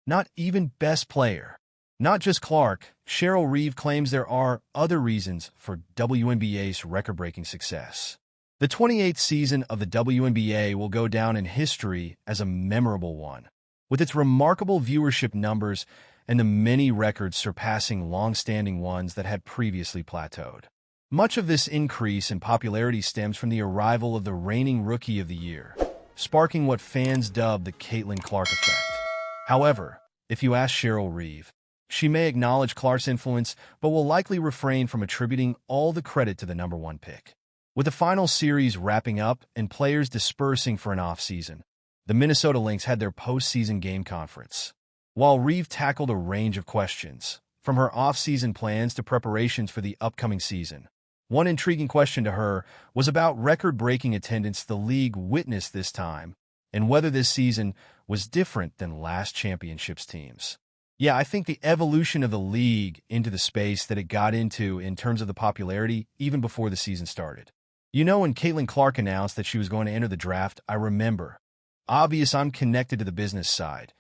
Not even best player. Not just Clark, Cheryl Reeve claims there are other reasons for WNBA's record-breaking success. The 28th season of the WNBA will go down in history as a memorable one, with its remarkable viewership numbers and the many records surpassing long-standing ones that had previously plateaued. Much of this increase in popularity stems from the arrival of the reigning Rookie of the Year, sparking what fans dub the Caitlin Clark effect. However, if you ask Cheryl Reeve, she may acknowledge Clark's influence, but will likely refrain from attributing all the credit to the number one pick. With the final series wrapping up and players dispersing for an off-season, the Minnesota Lynx had their postseason game conference. While Reeve tackled a range of questions, from her off-season plans to preparations for the upcoming season, one intriguing question to her was about record-breaking attendance the league witnessed this time and whether this season was different than last championship's teams. Yeah, I think the evolution of the league into the space that it got into in terms of the popularity even before the season started. You know, when Caitlin Clark announced that she was going to enter the draft, I remember. Obvious I'm connected to the business side.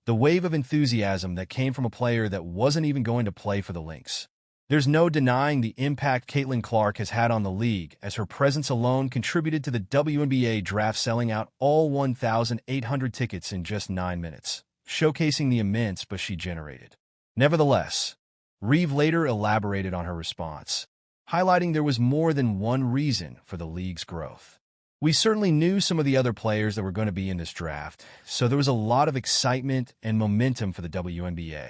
The wave of enthusiasm that came from a player that wasn't even going to play for the Lynx. There's no denying the impact Caitlin Clark has had on the league, as her presence alone contributed to the WNBA draft selling out all 1,800 tickets in just 9 minutes, showcasing the immense buzz she generated. Nevertheless, Reeve later elaborated on her response, highlighting there was more than one reason for the league's growth. We certainly knew some of the other players that were going to be in this draft, so there was a lot of excitement and momentum for the WNBA.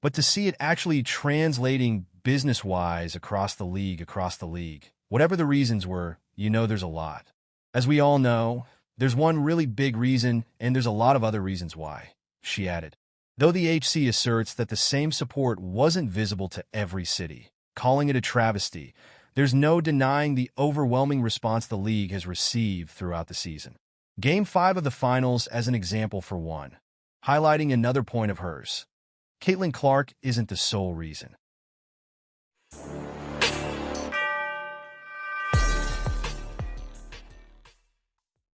But to see it actually translating business-wise across the league, whatever the reasons were, you know there's a lot. As we all know, there's one really big reason, and there's a lot of other reasons why, she added. Though the HC asserts that the same support wasn't visible to every city, calling it a travesty, there's no denying the overwhelming response the league has received throughout the season. Game 5 of the finals as an example for one, highlighting another point of hers. Caitlin Clark isn't the sole reason.